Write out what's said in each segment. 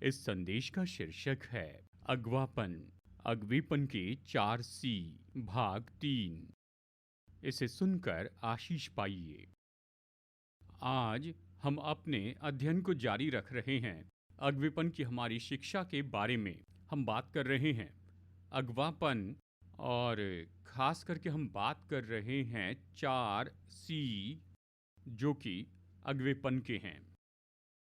इस संदेश का शीर्षक है अगवापन, अगवेपन के 4 C, भाग 3। इसे सुनकर आशीष पाइए। आज हम अपने अध्ययन को जारी रख रहे हैं। अगवेपन की हमारी शिक्षा के बारे में हम बात कर रहे हैं। अगवापन और खास करके हम बात कर रहे हैं 4 C जो कि अगवेपन के हैं।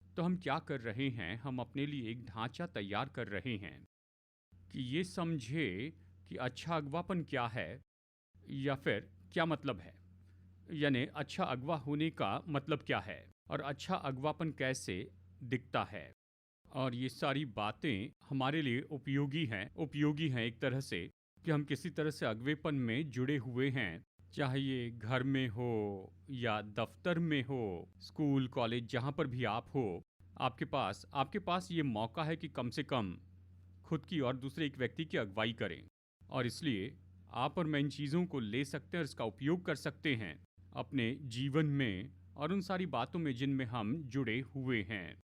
तो हम क्या कर रहे हैं, हम अपने लिए एक ढांचा तैयार कर रहे हैं कि ये समझे कि अच्छा अगवापन क्या है या फिर क्या मतलब है, यानी अच्छा अगवा होने का मतलब क्या है और अच्छा अगवापन कैसे दिखता है। और ये सारी बातें हमारे लिए उपयोगी हैं एक तरह से कि हम किसी तरह से अगवेपन में जुड़े हुए हैं, चाहे ये घर में हो या दफ्तर में हो, स्कूल कॉलेज जहाँ पर भी आप हो, आपके पास ये मौका है कि कम से कम खुद की और दूसरे एक व्यक्ति की अगुवाई करें। और इसलिए आप और मैं इन चीज़ों को ले सकते हैं और इसका उपयोग कर सकते हैं अपने जीवन में और उन सारी बातों में जिनमें हम जुड़े हुए हैं।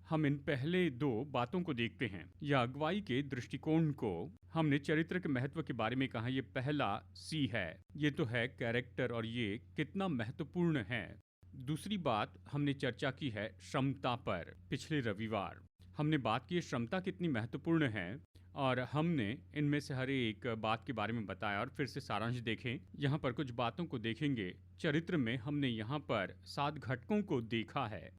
हम इन पहले 2 बातों को देखते हैं या अगुवाई के दृष्टिकोण को। हमने चरित्र के महत्व के बारे में कहा, ये पहला C है, ये तो है कैरेक्टर और ये कितना महत्वपूर्ण है। दूसरी बात हमने चर्चा की है क्षमता पर। पिछले रविवार हमने बात की क्षमता कितनी महत्वपूर्ण है और हमने इनमें से हर एक बात के बारे में बताया। और फिर से सारांश देखें, यहाँ पर कुछ बातों को देखेंगे। चरित्र में हमने यहाँ पर 7 घटकों को देखा है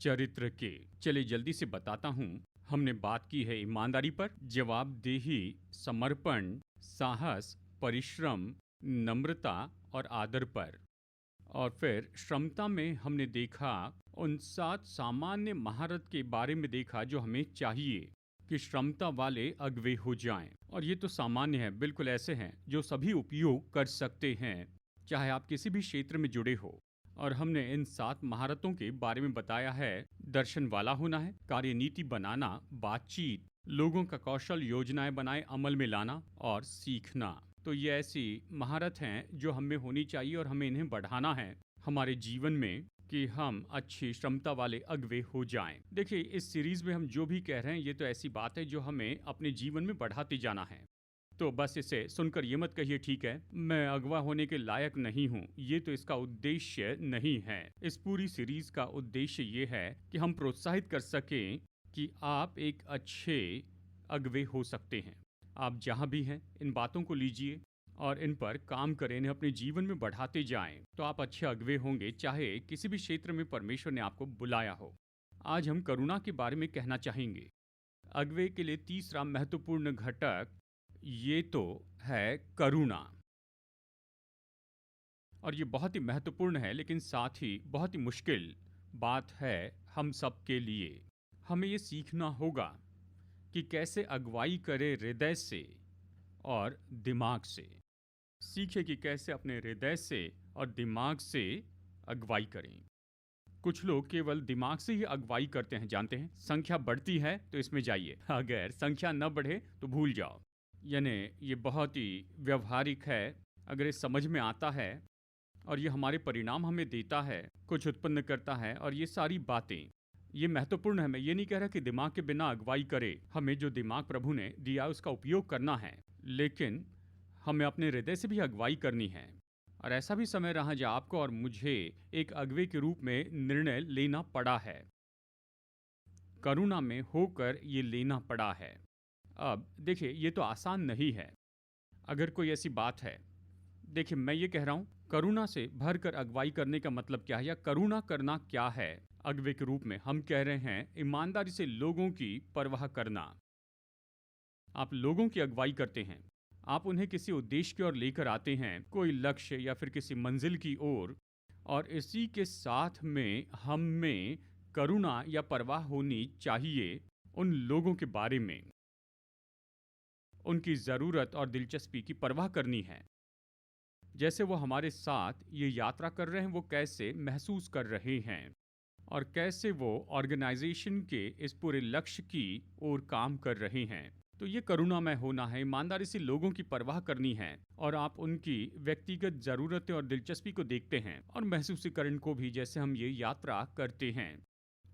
चरित्र के। चलिए जल्दी से बताता हूँ। हमने बात की है ईमानदारी पर, जवाबदेही, समर्पण, साहस, परिश्रम, नम्रता और आदर पर। और फिर क्षमता में हमने देखा उन 7 सामान्य महारत के बारे में देखा जो हमें चाहिए कि क्षमता वाले अगवे हो जाएं। और ये तो सामान्य है, बिल्कुल ऐसे हैं जो सभी उपयोग कर सकते हैं, चाहे आप किसी भी क्षेत्र में जुड़े हो। और हमने इन 7 महारतों के बारे में बताया है। दर्शन वाला होना है, कार्यनीति बनाना, बातचीत, लोगों का कौशल, योजनाएं बनाए अमल में लाना और सीखना। तो ये ऐसी महारत हैं जो हमें होनी चाहिए और हमें इन्हें बढ़ाना है हमारे जीवन में कि हम अच्छी क्षमता वाले अगवे हो जाएं। देखिए, इस सीरीज में हम जो भी कह रहे हैं ये तो ऐसी बात है जो हमें अपने जीवन में बढ़ाते जाना है। तो बस इसे सुनकर ये मत कहिए ठीक है मैं अगवा होने के लायक नहीं हूँ, ये तो इसका उद्देश्य नहीं है। इस पूरी सीरीज का उद्देश्य ये है कि हम प्रोत्साहित कर सकें कि आप एक अच्छे अगवे हो सकते हैं। आप जहाँ भी हैं इन बातों को लीजिए और इन पर काम करें, इन्हें अपने जीवन में बढ़ाते जाएं, तो आप अच्छे अगवे होंगे, चाहे किसी भी क्षेत्र में परमेश्वर ने आपको बुलाया हो। आज हम करुणा के बारे में कहना चाहेंगे। अगवे के लिए तीसरा महत्वपूर्ण घटक ये तो है करुणा। और ये बहुत ही महत्वपूर्ण है, लेकिन साथ ही बहुत ही मुश्किल बात है हम सब के लिए। हमें ये सीखना होगा कि कैसे अगुवाई करें हृदय से और दिमाग से। सीखे कि कैसे अपने हृदय से और दिमाग से अगुवाई करें। कुछ लोग केवल दिमाग से ही अगुवाई करते हैं, जानते हैं, संख्या बढ़ती है तो इसमें जाइए, अगर संख्या न बढ़े तो भूल जाओ। यानी ये बहुत ही व्यवहारिक है। अगर ये समझ में आता है और ये हमारे परिणाम हमें देता है, कुछ उत्पन्न करता है, और ये सारी बातें ये महत्वपूर्ण है। मैं ये नहीं कह रहा कि दिमाग के बिना अगुवाई करे। हमें जो दिमाग प्रभु ने दिया उसका उपयोग करना है, लेकिन हमें अपने हृदय से भी अगुवाई करनी है। और ऐसा भी समय रहा जब आपको और मुझे एक अगवे के रूप में निर्णय लेना पड़ा है, करुणा में होकर ये लेना पड़ा है। अब देखिए, ये तो आसान नहीं है। अगर कोई ऐसी बात है, देखिए मैं ये कह रहा हूँ, करुणा से भरकर अगुवाई करने का मतलब क्या है या करुणा करना क्या है। अगवे के रूप में हम कह रहे हैं ईमानदारी से लोगों की परवाह करना। आप लोगों की अगुवाई करते हैं, आप उन्हें किसी उद्देश्य की ओर लेकर आते हैं, कोई लक्ष्य या फिर किसी मंजिल की ओर, और इसी के साथ में हम में करुणा या परवाह होनी चाहिए उन लोगों के बारे में। उनकी ज़रूरत और दिलचस्पी की परवाह करनी है। जैसे वो हमारे साथ ये यात्रा कर रहे हैं, वो कैसे महसूस कर रहे हैं और कैसे वो ऑर्गेनाइजेशन के इस पूरे लक्ष्य की ओर काम कर रहे हैं। तो ये करुणामय होना है, ईमानदारी से लोगों की परवाह करनी है और आप उनकी व्यक्तिगत ज़रूरतें और दिलचस्पी को देखते हैं और महसूसीकरण को भी, जैसे हम ये यात्रा करते हैं।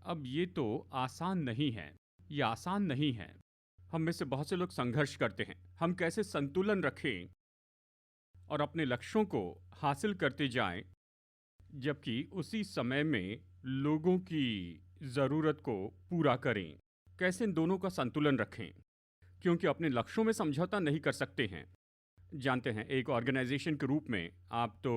अब ये तो आसान नहीं है, ये आसान नहीं है। हम में से बहुत से लोग संघर्ष करते हैं। हम कैसे संतुलन रखें और अपने लक्ष्यों को हासिल करते जाएं, जबकि उसी समय में लोगों की ज़रूरत को पूरा करें। कैसे इन दोनों का संतुलन रखें, क्योंकि अपने लक्ष्यों में समझौता नहीं कर सकते हैं। जानते हैं, एक ऑर्गेनाइजेशन के रूप में आप तो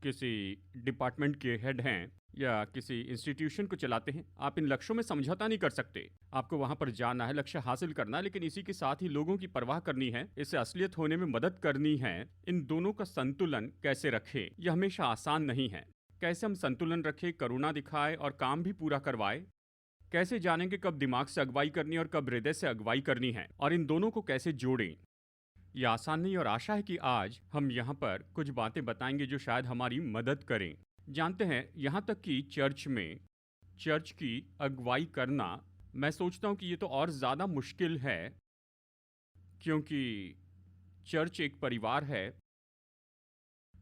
किसी डिपार्टमेंट के हेड हैं या किसी इंस्टीट्यूशन को चलाते हैं, आप इन लक्ष्यों में समझौता नहीं कर सकते। आपको वहां पर जाना है, लक्ष्य हासिल करना है, लेकिन इसी के साथ ही लोगों की परवाह करनी है, इससे असलियत होने में मदद करनी है। इन दोनों का संतुलन कैसे रखें, यह हमेशा आसान नहीं है। कैसे हम संतुलन रखें, करुणा दिखाए और काम भी पूरा करवाए। कैसे जानेंगे कब दिमाग से अगुवाई करनी है और कब हृदय से अगुवाई करनी है, और इन दोनों को कैसे जोड़ें। यह आसान नहीं, और आशा है कि आज हम यहाँ पर कुछ बातें बताएंगे जो शायद हमारी मदद करें। जानते हैं, यहाँ तक कि चर्च की अगुवाई करना, मैं सोचता हूँ कि ये तो और ज़्यादा मुश्किल है, क्योंकि चर्च एक परिवार है,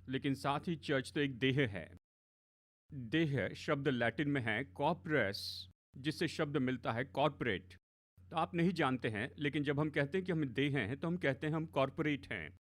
लेकिन साथ ही चर्च तो एक देह है। देह शब्द लैटिन में है कॉर्पोरस, जिससे शब्द मिलता है कॉर्पोरेट। तो आप नहीं जानते हैं, लेकिन जब हम कहते हैं कि हम देह हैं, तो हम कहते हैं हम कॉर्पोरेट हैं।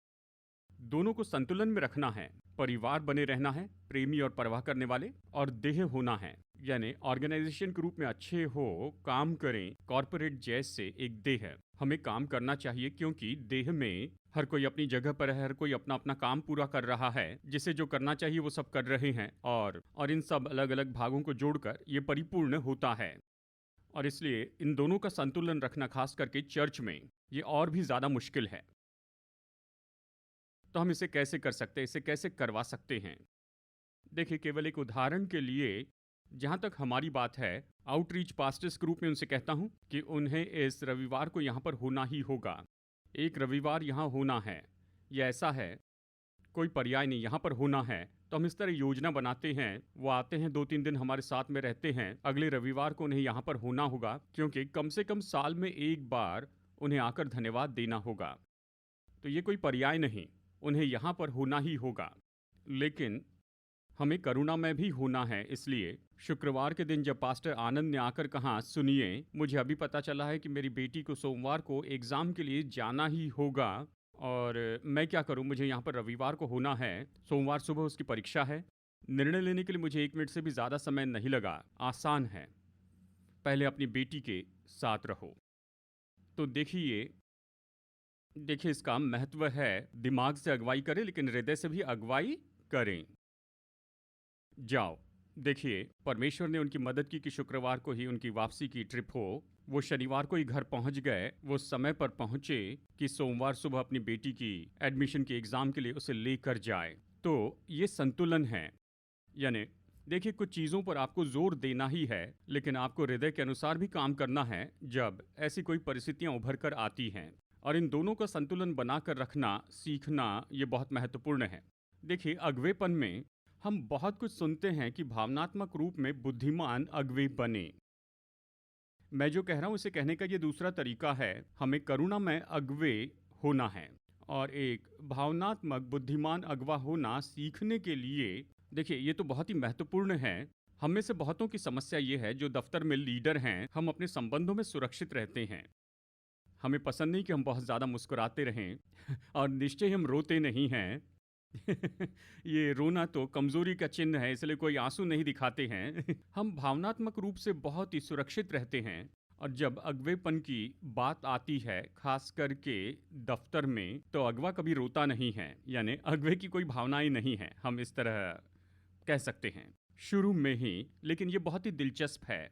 दोनों को संतुलन में रखना है। परिवार बने रहना है, प्रेमी और परवाह करने वाले, और देह होना है, यानी ऑर्गेनाइजेशन के रूप में अच्छे हो, काम करें। कॉर्पोरेट जैसे एक देह है, हमें काम करना चाहिए, क्योंकि देह में हर कोई अपनी जगह पर है, हर कोई अपना अपना काम पूरा कर रहा है, जिसे जो करना चाहिए वो सब कर रहे हैं, और इन सब अलग अलग भागों को जोड़कर ये परिपूर्ण होता है। और इसलिए इन दोनों का संतुलन रखना, खास करके चर्च में, ये और भी ज़्यादा मुश्किल है। तो हम इसे कैसे कर सकते हैं, इसे कैसे करवा सकते हैं? देखिए, केवल एक उदाहरण के लिए, जहाँ तक हमारी बात है, आउटरीच पास्टर्स के रूप में उनसे कहता हूँ कि उन्हें इस रविवार को यहाँ पर होना ही होगा। एक रविवार यहाँ होना है, यह ऐसा है, कोई पर्याय नहीं, यहाँ पर होना है। तो हम इस तरह योजना बनाते हैं, वो आते हैं, 2-3 दिन हमारे साथ में रहते हैं, अगले रविवार को उन्हें यहाँ पर होना होगा, क्योंकि कम से कम साल में एक बार उन्हें आकर धन्यवाद देना होगा। तो ये कोई पर्याय नहीं, उन्हें यहाँ पर होना ही होगा। लेकिन हमें करुणा में भी होना है। इसलिए शुक्रवार के दिन जब पास्टर आनंद ने आकर कहा, सुनिए, मुझे अभी पता चला है कि मेरी बेटी को सोमवार को एग्ज़ाम के लिए जाना ही होगा, और मैं क्या करूं, मुझे यहाँ पर रविवार को होना है, सोमवार सुबह उसकी परीक्षा है। निर्णय लेने के लिए मुझे 1 मिनट से भी ज़्यादा समय नहीं लगा। आसान है, पहले अपनी बेटी के साथ रहो। तो देखिए इसका महत्व है, दिमाग से अगुवाई करें, लेकिन हृदय से भी अगुवाई करें। जाओ, देखिए, परमेश्वर ने उनकी मदद की कि शुक्रवार को ही उनकी वापसी की ट्रिप हो। वो शनिवार को ही घर पहुंच गए, वो समय पर पहुंचे कि सोमवार सुबह अपनी बेटी की एडमिशन के एग्ज़ाम के लिए उसे लेकर जाए। तो ये संतुलन है। यानी देखिए, कुछ चीज़ों पर आपको जोर देना ही है, लेकिन आपको हृदय के अनुसार भी काम करना है जब ऐसी कोई परिस्थितियां उभर कर आती हैं। और इन दोनों का संतुलन बनाकर रखना सीखना, ये बहुत महत्वपूर्ण है। देखिए, अगवेपन में हम बहुत कुछ सुनते हैं कि भावनात्मक रूप में बुद्धिमान अगवे बने। मैं जो कह रहा हूँ, इसे कहने का ये दूसरा तरीका है, हमें करुणा में अगवे होना है, और एक भावनात्मक बुद्धिमान अगवा होना सीखने के लिए, देखिए, ये तो बहुत ही महत्वपूर्ण है। हम में से बहुतों की समस्या ये है, जो दफ्तर में लीडर हैं, हम अपने संबंधों में सुरक्षित रहते हैं। हमें पसंद नहीं कि हम बहुत ज़्यादा मुस्कुराते रहें और निश्चय हम रोते नहीं हैं। ये रोना तो कमज़ोरी का चिन्ह है, इसलिए कोई आंसू नहीं दिखाते हैं। हम भावनात्मक रूप से बहुत ही सुरक्षित रहते हैं, और जब अगवेपन की बात आती है, खास करके दफ्तर में, तो अगवा कभी रोता नहीं है, यानी अगवे की कोई भावनाएं नहीं है, हम इस तरह कह सकते हैं शुरू में ही। लेकिन ये बहुत ही दिलचस्प है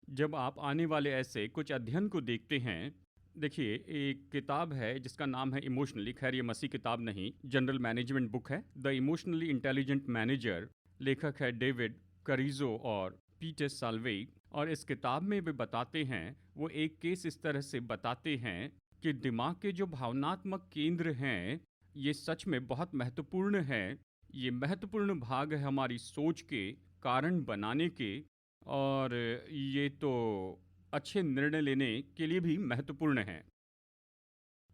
जब आप आने वाले ऐसे कुछ अध्ययन को देखते हैं। देखिए, एक किताब है जिसका नाम है इमोशनली, खैर ये मसीह किताब नहीं, जनरल मैनेजमेंट बुक है, द इमोशनली इंटेलिजेंट मैनेजर। लेखक है डेविड करीजो और पीटर साल्वे। और इस किताब में वे बताते हैं, वो एक केस इस तरह से बताते हैं कि दिमाग के जो भावनात्मक केंद्र हैं, ये सच में बहुत महत्वपूर्ण है। ये महत्वपूर्ण भाग है हमारी सोच के, कारण बनाने के, और ये तो अच्छे निर्णय लेने के लिए भी महत्वपूर्ण है।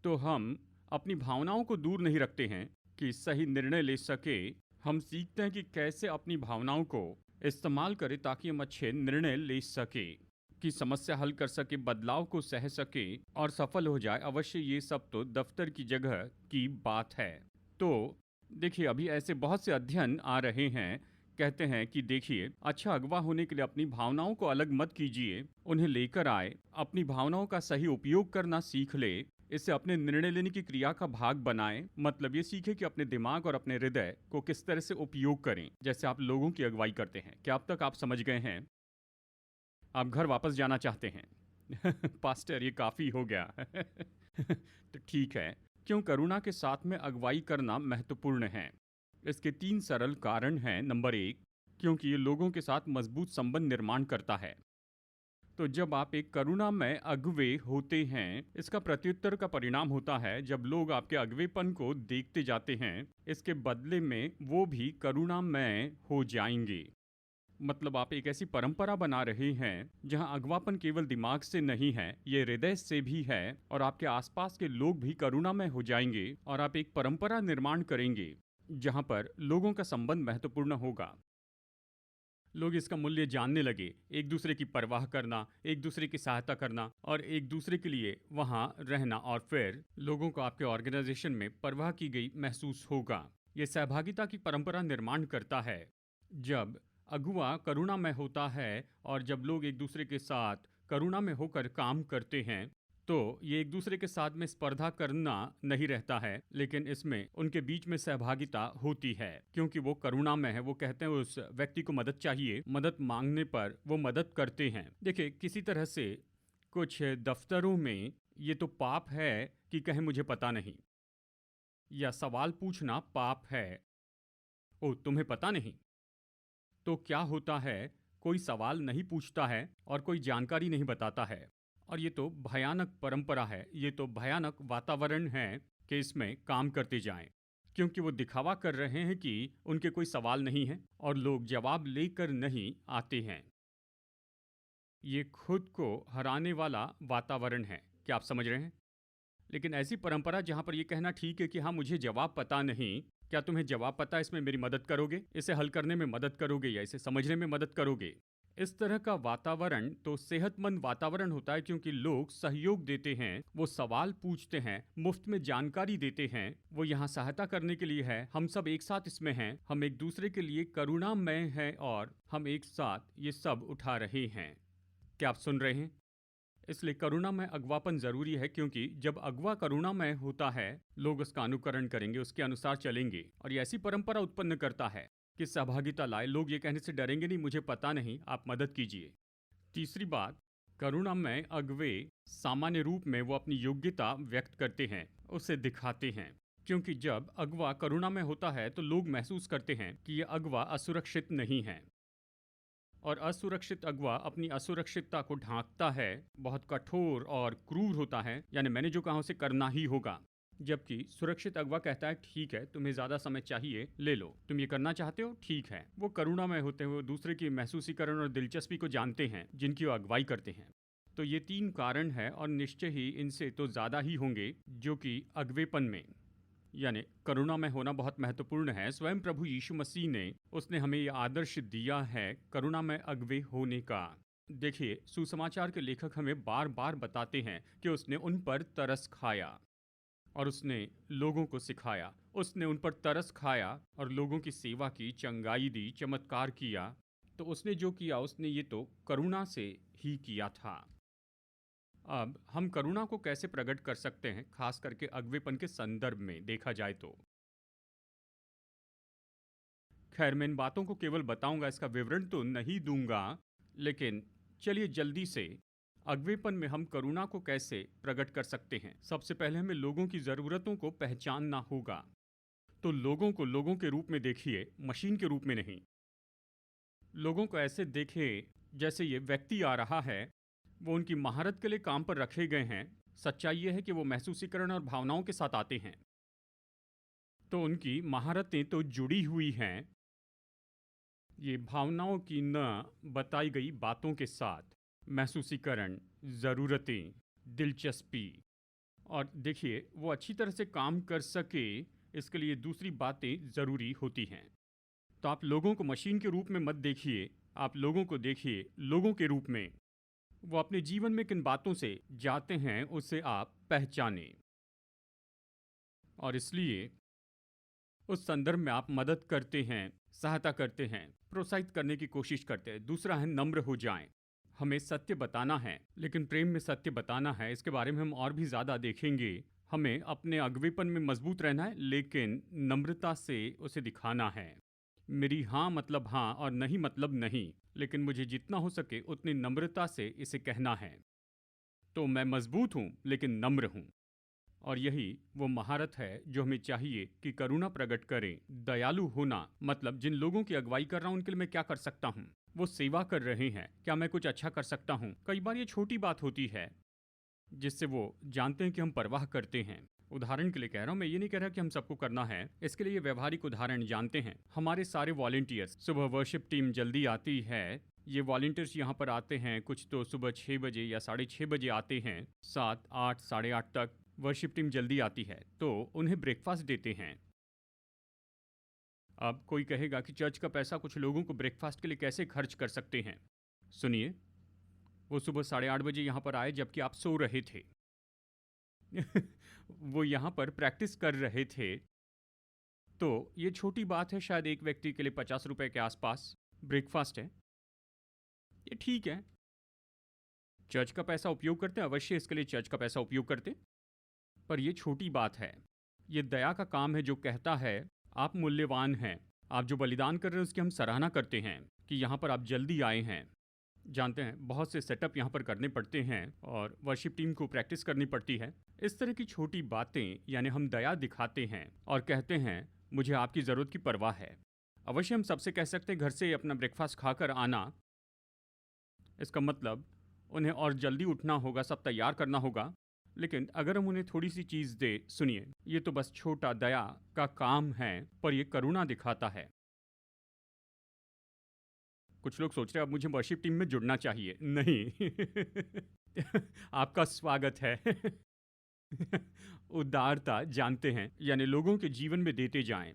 तो हम अपनी भावनाओं को दूर नहीं रखते हैं कि सही निर्णय ले सके। हम सीखते हैं कि कैसे अपनी भावनाओं को इस्तेमाल करें ताकि हम अच्छे निर्णय ले सके। की समस्या हल कर सके, बदलाव को सह सके और सफल हो जाए, अवश्य ये सब तो दफ्तर की जगह की बात है। तो देखिए, अभी ऐसे बहुत से अध्ययन आ रहे हैं, कहते हैं कि देखिए, अच्छा अगवा होने के लिए अपनी भावनाओं को अलग मत कीजिए, उन्हें लेकर आए, अपनी भावनाओं का सही उपयोग करना सीख ले, इसे अपने निर्णय लेने की क्रिया का भाग बनाएं। मतलब ये सीखे कि अपने दिमाग और अपने हृदय को किस तरह से उपयोग करें, जैसे आप लोगों की अगुवाई करते हैं। क्या अब तक आप समझ गए हैं? आप घर वापस जाना चाहते हैं? पास्टर, ये काफी हो गया। तो ठीक है। क्यों करुणा के साथ में अगुवाई करना महत्वपूर्ण है? इसके 3 सरल कारण हैं। नंबर 1, क्योंकि ये लोगों के साथ मजबूत संबंध निर्माण करता है। तो जब आप एक करुणामय अगुवे होते हैं, इसका प्रत्युत्तर का परिणाम होता है जब लोग आपके अगवेपन को देखते जाते हैं, इसके बदले में वो भी करुणामय हो जाएंगे। मतलब आप एक ऐसी परंपरा बना रहे हैं जहां अगवापन केवल दिमाग से नहीं है, ये हृदय से भी है, और आपके आसपास के लोग भी करुणामय हो जाएंगे और आप एक परंपरा निर्माण करेंगे जहां पर लोगों का संबंध महत्वपूर्ण होगा। लोग इसका मूल्य जानने लगे, एक दूसरे की परवाह करना, एक दूसरे की सहायता करना और एक दूसरे के लिए वहां रहना, और फिर लोगों को आपके ऑर्गेनाइजेशन में परवाह की गई महसूस होगा। ये सहभागिता की परंपरा निर्माण करता है। जब अगुआ करुणामय होता है और जब लोग एक दूसरे के साथ करुणा में होकर काम करते हैं, तो ये एक दूसरे के साथ में स्पर्धा करना नहीं रहता है, लेकिन इसमें उनके बीच में सहभागिता होती है, क्योंकि वो करुणा में है। वो कहते हैं उस व्यक्ति को मदद चाहिए, मदद मांगने पर वो मदद करते हैं। देखिए, किसी तरह से कुछ दफ्तरों में ये तो पाप है कि कहें मुझे पता नहीं, या सवाल पूछना पाप है। ओ, तुम्हें पता नहीं? तो क्या होता है, कोई सवाल नहीं पूछता है और कोई जानकारी नहीं बताता है। और ये तो भयानक परंपरा है, ये तो भयानक वातावरण है कि इसमें काम करते जाएं, क्योंकि वो दिखावा कर रहे हैं कि उनके कोई सवाल नहीं है और लोग जवाब लेकर नहीं आते हैं। ये खुद को हराने वाला वातावरण है। क्या आप समझ रहे हैं? लेकिन ऐसी परंपरा जहां पर ये कहना ठीक है कि हाँ, मुझे जवाब पता नहीं, क्या तुम्हें जवाब पता है, इसमें मेरी मदद करोगे, इसे हल करने में मदद करोगे या इसे समझने में मदद करोगे? इस तरह का वातावरण तो सेहतमंद वातावरण होता है, क्योंकि लोग सहयोग देते हैं, वो सवाल पूछते हैं, मुफ्त में जानकारी देते हैं, वो यहाँ सहायता करने के लिए है। हम सब एक साथ इसमें हैं, हम एक दूसरे के लिए करुणामय हैं और हम एक साथ ये सब उठा रहे हैं। क्या आप सुन रहे हैं? इसलिए करुणामय अगवापन जरूरी है, क्योंकि जब अगवा करुणामय होता है, लोग उसका अनुकरण करेंगे, उसके अनुसार चलेंगे, और ये ऐसी परंपरा उत्पन्न करता है कि सहभागिता लाए। लोग ये कहने से डरेंगे नहीं, मुझे पता नहीं, आप मदद कीजिए। तीसरी बात, करुणामय अगवे सामान्य रूप में वो अपनी योग्यता व्यक्त करते हैं, उसे दिखाते हैं। क्योंकि जब अगवा करुणामय होता है तो लोग महसूस करते हैं कि यह अगवा असुरक्षित नहीं है, और असुरक्षित अगवा अपनी असुरक्षितता को ढांकता है, बहुत कठोर और क्रूर होता है, यानी मैंने जो कहा उसे करना ही होगा। जबकि सुरक्षित अगवा कहता है ठीक है, तुम्हें ज़्यादा समय चाहिए, ले लो, तुम ये करना चाहते हो, ठीक है। वो करुणामय होते हुए दूसरे की महसूसीकरण और दिलचस्पी को जानते हैं जिनकी वो अगवाई करते हैं। तो ये 3 कारण हैं, और निश्चय ही इनसे तो ज़्यादा ही होंगे जो कि अगवेपन में, यानी करुणा में होना बहुत महत्वपूर्ण है। स्वयं प्रभु यीशु मसीह ने, उसने हमें यह आदर्श दिया है करुणा में अगवे होने का। देखिए, सुसमाचार के लेखक हमें बार बार बताते हैं कि उसने उन पर तरस खाया और उसने लोगों को सिखाया। उसने उन पर तरस खाया और लोगों की सेवा की, चंगाई दी, चमत्कार किया। तो उसने जो किया, उसने ये तो करुणा से ही किया था। अब हम करुणा को कैसे प्रकट कर सकते हैं, खास करके अगवेपन के संदर्भ में देखा जाए तो? खैर, मैं इन बातों को केवल बताऊंगा, इसका विवरण तो नहीं दूंगा, लेकिन चलिए जल्दी से अगवेपन में हम करुणा को कैसे प्रकट कर सकते हैं। सबसे पहले हमें लोगों की ज़रूरतों को पहचानना होगा। तो लोगों को लोगों के रूप में देखिए, मशीन के रूप में नहीं। लोगों को ऐसे देखें जैसे ये व्यक्ति आ रहा है, वो उनकी महारत के लिए काम पर रखे गए हैं। सच्चाई ये है कि वो महसूसीकरण और भावनाओं के साथ आते हैं, तो उनकी महारतें तो जुड़ी हुई हैं ये भावनाओं की न बताई गई बातों के साथ। महसूसीकरण, ज़रूरतें, दिलचस्पी। और देखिए, वो अच्छी तरह से काम कर सके, इसके लिए दूसरी बातें ज़रूरी होती हैं। तो आप लोगों को मशीन के रूप में मत देखिए, आप लोगों को देखिए लोगों के रूप में। वो अपने जीवन में किन बातों से जाते हैं उसे आप पहचानें, और इसलिए उस संदर्भ में आप मदद करते हैं, सहायता करते हैं, प्रोत्साहित करने की कोशिश करते हैं। दूसरा है नम्र हो जाएं। हमें सत्य बताना है, लेकिन प्रेम में सत्य बताना है, इसके बारे में हम और भी ज़्यादा देखेंगे। हमें अपने अगवेपन में मजबूत रहना है, लेकिन नम्रता से उसे दिखाना है। मेरी हाँ मतलब हाँ और नहीं मतलब नहीं, लेकिन मुझे जितना हो सके उतनी नम्रता से इसे कहना है। तो मैं मजबूत हूँ लेकिन नम्र हूँ। और यही वो महारत है जो हमें चाहिए कि करुणा प्रकट करें। दयालु होना मतलब जिन लोगों की अगुवाई कर रहा हूं उनके लिए मैं क्या कर सकता हूं, वो सेवा कर रहे हैं, क्या मैं कुछ अच्छा कर सकता हूं। कई बार ये छोटी बात होती है जिससे वो जानते हैं कि हम परवाह करते हैं। उदाहरण के लिए कह रहा हूँ, मैं ये नहीं कह रहा कि हम सबको करना है, इसके लिए ये व्यवहारिक उदाहरण जानते हैं। हमारे सारे वॉलंटियर्स, सुबह वर्शिप टीम जल्दी आती है, ये वॉलंटियर्स यहाँ पर आते हैं, कुछ तो सुबह 6 बजे या 6:30 बजे आते हैं, 7, 8, 8:30 तक वर्शिप टीम जल्दी आती है, तो उन्हें ब्रेकफास्ट देते हैं। अब कोई कहेगा कि चर्च का पैसा कुछ लोगों को ब्रेकफास्ट के लिए कैसे खर्च कर सकते हैं। सुनिए, वो सुबह 8:30 बजे यहाँ पर आए जबकि आप सो रहे थे। वो यहाँ पर प्रैक्टिस कर रहे थे। तो ये छोटी बात है, शायद एक व्यक्ति के लिए 50 रुपए के आसपास ब्रेकफास्ट है, ये ठीक है। चर्च का पैसा उपयोग करते हैं, अवश्य इसके लिए चर्च का पैसा उपयोग करते, पर ये छोटी बात है। ये दया का काम है जो कहता है आप मूल्यवान हैं, आप जो बलिदान कर रहे हैं उसकी हम सराहना करते हैं कि यहाँ पर आप जल्दी आए हैं। जानते हैं बहुत से सेटअप यहाँ पर करने पड़ते हैं और वर्शिप टीम को प्रैक्टिस करनी पड़ती है। इस तरह की छोटी बातें, यानी हम दया दिखाते हैं और कहते हैं मुझे आपकी ज़रूरत की परवाह है। अवश्य हम सबसे कह सकते हैं घर से अपना ब्रेकफास्ट खाकर आना, इसका मतलब उन्हें और जल्दी उठना होगा, सब तैयार करना होगा। लेकिन अगर हम उन्हें थोड़ी सी चीज़ दे, सुनिए, ये तो बस छोटा दया का काम है, पर ये करुणा दिखाता है। कुछ लोग सोच रहे हैं अब मुझे वर्शिप टीम में जुड़ना चाहिए। नहीं। आपका स्वागत है। उदारता जानते हैं, यानी लोगों के जीवन में देते जाएं।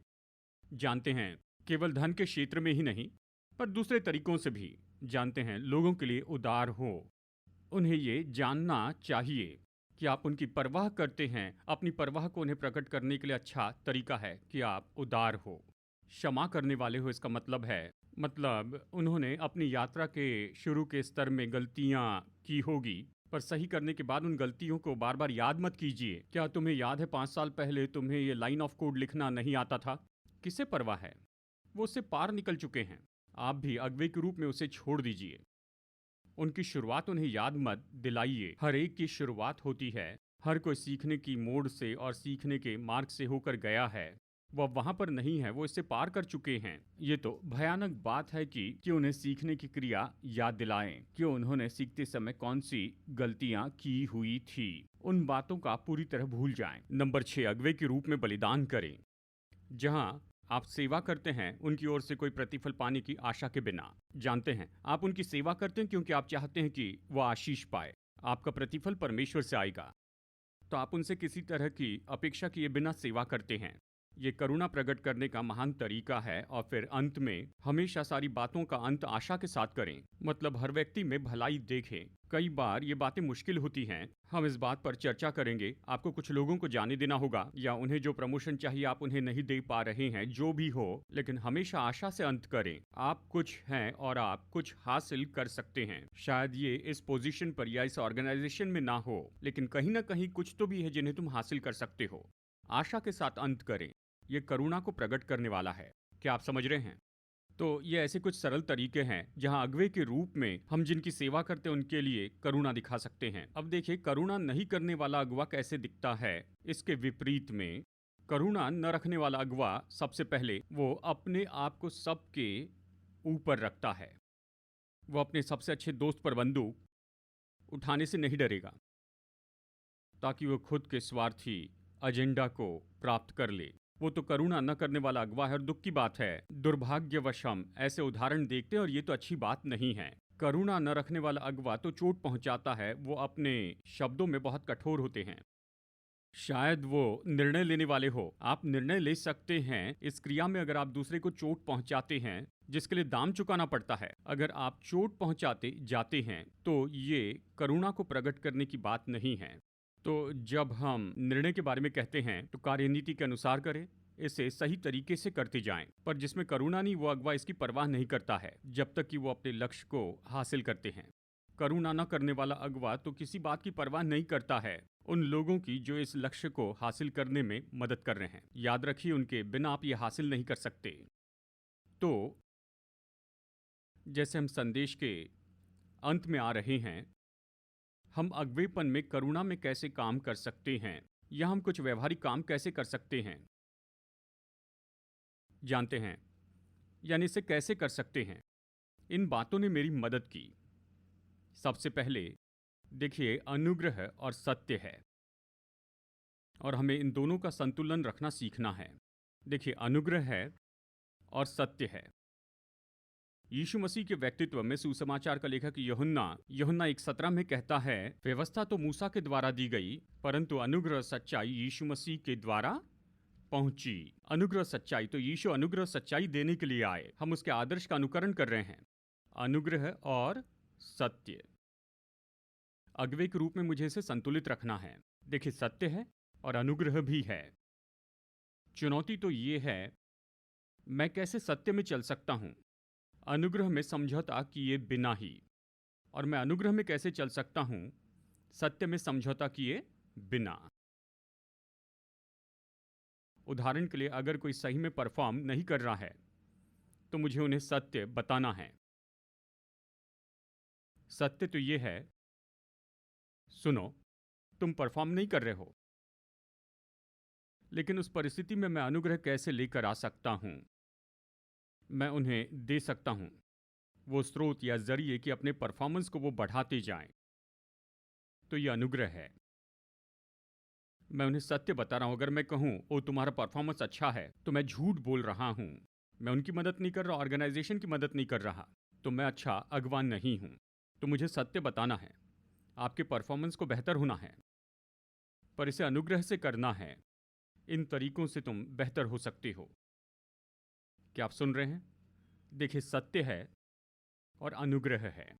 जानते हैं केवल धन के क्षेत्र में ही नहीं, पर दूसरे तरीकों से भी। जानते हैं लोगों के लिए उदार हो। उन्हें ये जानना चाहिए कि आप उनकी परवाह करते हैं। अपनी परवाह को उन्हें प्रकट करने के लिए अच्छा तरीका है कि आप उदार हो, क्षमा करने वाले हो। इसका मतलब उन्होंने अपनी यात्रा के शुरू के स्तर में गलतियां की होगी, पर सही करने के बाद उन गलतियों को बार बार याद मत कीजिए। क्या तुम्हें याद है 5 साल पहले तुम्हें ये लाइन ऑफ कोड लिखना नहीं आता था? किसे परवाह है, वो उससे पार निकल चुके हैं। आप भी अगवे के रूप में उसे छोड़ दीजिए। उनकी शुरुआत उन्हें याद मत दिलाइए। हर एक की शुरुआत होती है, हर कोई सीखने की मोड़ से और सीखने के मार्ग से होकर गया है। वो अब वहां पर नहीं है, वो इससे पार कर चुके हैं। ये तो भयानक बात है कि उन्हें सीखने की क्रिया याद दिलाएं कि उन्होंने सीखते समय कौन सी गलतियां की हुई थी। उन बातों का पूरी तरह भूल जाएं। नंबर 6, अगवे के रूप में बलिदान करें। जहां आप सेवा करते हैं उनकी ओर से कोई प्रतिफल पाने की आशा के बिना। जानते हैं आप उनकी सेवा करते हैं क्योंकि आप चाहते हैं कि वो आशीष पाए। आपका प्रतिफल परमेश्वर से आएगा, तो आप उनसे किसी तरह की अपेक्षा किए बिना सेवा करते हैं। ये करुणा प्रकट करने का महान तरीका है। और फिर अंत में हमेशा सारी बातों का अंत आशा के साथ करें, मतलब हर व्यक्ति में भलाई देखें। कई बार ये बातें मुश्किल होती हैं, हम इस बात पर चर्चा करेंगे। आपको कुछ लोगों को जाने देना होगा, या उन्हें जो प्रमोशन चाहिए आप उन्हें नहीं दे पा रहे हैं, जो भी हो, लेकिन हमेशा आशा से अंत करें। आप कुछ हैं और आप कुछ हासिल कर सकते हैं। शायद ये इस पोजीशन पर या इस ऑर्गेनाइजेशन में ना हो, लेकिन कहीं ना कहीं कुछ तो भी है जिन्हें तुम हासिल कर सकते हो। आशा के साथ अंत करें, ये करुणा को प्रकट करने वाला है। क्या आप समझ रहे हैं? तो ये ऐसे कुछ सरल तरीके हैं जहां अगवे के रूप में हम जिनकी सेवा करते हैं उनके लिए करुणा दिखा सकते हैं। अब देखिए करुणा नहीं करने वाला अगवा कैसे दिखता है। इसके विपरीत में करुणा न रखने वाला अगवा सबसे पहले वो अपने आप को सबके ऊपर रखता है। वो अपने सबसे अच्छे दोस्त पर बंदूक उठाने से नहीं डरेगा ताकि वो खुद के स्वार्थी एजेंडा को प्राप्त कर ले। वो तो करुणा न करने वाला अगवा है। और दुख की बात है, दुर्भाग्यवश हम ऐसे उदाहरण देखते हैं और ये तो अच्छी बात नहीं है। करुणा न रखने वाला अगवा तो चोट पहुंचाता है, वो अपने शब्दों में बहुत कठोर होते हैं। शायद वो निर्णय लेने वाले हो। आप निर्णय ले सकते हैं इस क्रिया में अगर आप दूसरे को चोट पहुंचाते हैं जिसके लिए दाम चुकाना पड़ता है। अगर आप चोट पहुंचाते जाते हैं तो ये करुणा को प्रकट करने की बात नहीं है। तो जब हम निर्णय के बारे में कहते हैं तो कार्यनीति के अनुसार करें, इसे सही तरीके से करते जाएं। पर जिसमें करुणा नहीं वो अगवा इसकी परवाह नहीं करता है जब तक कि वो अपने लक्ष्य को हासिल करते हैं। करुणा न करने वाला अगवा तो किसी बात की परवाह नहीं करता है उन लोगों की जो इस लक्ष्य को हासिल करने में मदद कर रहे हैं। याद रखिए उनके बिना आप ये हासिल नहीं कर सकते। तो जैसे हम संदेश के अंत में आ रहे हैं, हम अगवेपन में करुणा में कैसे काम कर सकते हैं या हम कुछ व्यवहारिक काम कैसे कर सकते हैं जानते हैं, यानी इसे कैसे कर सकते हैं। इन बातों ने मेरी मदद की। सबसे पहले देखिए अनुग्रह और सत्य है और हमें इन दोनों का संतुलन रखना सीखना है। देखिए अनुग्रह है और सत्य है। यीशु मसीह के व्यक्तित्व में सुसमाचार का लेखक यूहन्ना 1:17 में कहता है, व्यवस्था तो मूसा के द्वारा दी गई परंतु अनुग्रह सच्चाई यीशु मसीह के द्वारा पहुंची। अनुग्रह सच्चाई, तो यीशु अनुग्रह सच्चाई देने के लिए आए। हम उसके आदर्श का अनुकरण कर रहे हैं। अनुग्रह और सत्य, अगवे के रूप में मुझे इसे संतुलित रखना है। देखिए सत्य है और अनुग्रह भी है। चुनौती तो ये है मैं कैसे सत्य में चल सकता हूं, अनुग्रह में समझौता किए बिना ही। और मैं अनुग्रह में कैसे चल सकता हूं, सत्य में समझौता किए बिना। उदाहरण के लिए अगर कोई सही में परफॉर्म नहीं कर रहा है तो मुझे उन्हें सत्य बताना है। सत्य तो ये है, सुनो तुम परफॉर्म नहीं कर रहे हो, लेकिन उस परिस्थिति में मैं अनुग्रह कैसे लेकर आ सकता हूं। मैं उन्हें दे सकता हूं वो स्रोत या जरिए कि अपने परफॉर्मेंस को वो बढ़ाते जाएं। तो ये अनुग्रह है। मैं उन्हें सत्य बता रहा हूं। अगर मैं कहूं ओ तुम्हारा परफॉर्मेंस अच्छा है तो मैं झूठ बोल रहा हूं। मैं उनकी मदद नहीं कर रहा, ऑर्गेनाइजेशन की मदद नहीं कर रहा, तो मैं अच्छा अगवान नहीं हूं। तो मुझे सत्य बताना है, आपके परफॉर्मेंस को बेहतर होना है, पर इसे अनुग्रह से करना है। इन तरीकों से तुम बेहतर हो सकते हो। क्या आप सुन रहे हैं? देखिए सत्य है और अनुग्रह है।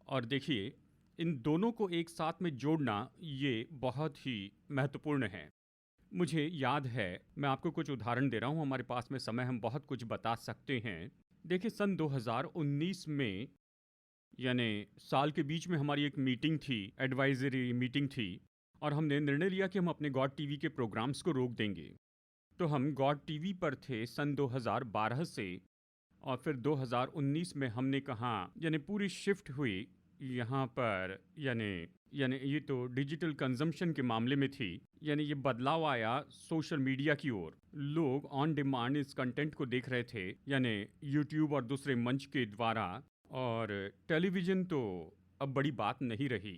और देखिए इन दोनों को एक साथ में जोड़ना ये बहुत ही महत्वपूर्ण है। मुझे याद है, मैं आपको कुछ उदाहरण दे रहा हूँ, हमारे पास में समय हम बहुत कुछ बता सकते हैं। देखिए सन 2019 में यानी साल के बीच में हमारी एक मीटिंग थी, एडवाइजरी मीटिंग थी, और हमने निर्णय लिया कि हम अपने गॉड टीवी के प्रोग्राम्स को रोक देंगे। तो हम गॉड टीवी पर थे सन 2012 से, और फिर 2019 में हमने कहा, यानी पूरी शिफ्ट हुई यहाँ पर, यानी ये तो डिजिटल कंजम्पशन के मामले में थी, यानी ये बदलाव आया सोशल मीडिया की ओर। लोग ऑन डिमांड इस कंटेंट को देख रहे थे, यानी यूट्यूब और दूसरे मंच के द्वारा। और टेलीविज़न तो अब बड़ी बात नहीं रही,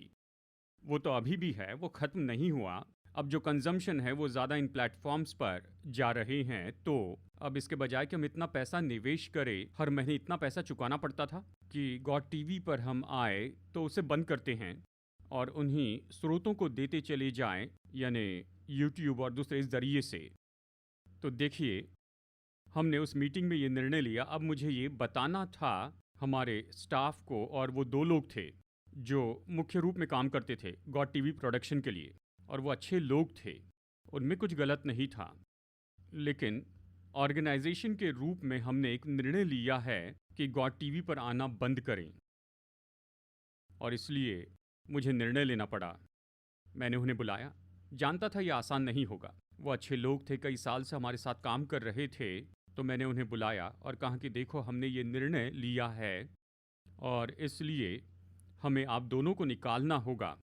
वो तो अभी भी है, वो ख़त्म नहीं हुआ। अब जो कंजम्पशन है वो ज़्यादा इन प्लेटफॉर्म्स पर जा रहे हैं। तो अब इसके बजाय कि हम इतना पैसा निवेश करें, हर महीने इतना पैसा चुकाना पड़ता था कि गॉड टीवी पर हम आए तो उसे बंद करते हैं और उन्हीं स्रोतों को देते चले जाएं, यानी यूट्यूब और दूसरे ज़रिए से। तो देखिए हमने उस मीटिंग में ये निर्णय लिया। अब मुझे ये बताना था हमारे स्टाफ को, और वो 2 लोग थे जो मुख्य रूप में काम करते थे गॉड टीवी प्रोडक्शन के लिए, और वो अच्छे लोग थे, उनमें कुछ गलत नहीं था। लेकिन ऑर्गेनाइजेशन के रूप में हमने एक निर्णय लिया है कि गॉड टीवी पर आना बंद करें, और इसलिए मुझे निर्णय लेना पड़ा। मैंने उन्हें बुलाया, जानता था ये आसान नहीं होगा। वो अच्छे लोग थे, कई साल से हमारे साथ काम कर रहे थे। तो मैंने उन्हें बुलाया और कहा कि देखो हमने ये निर्णय लिया है और इसलिए हमें आप दोनों को निकालना होगा,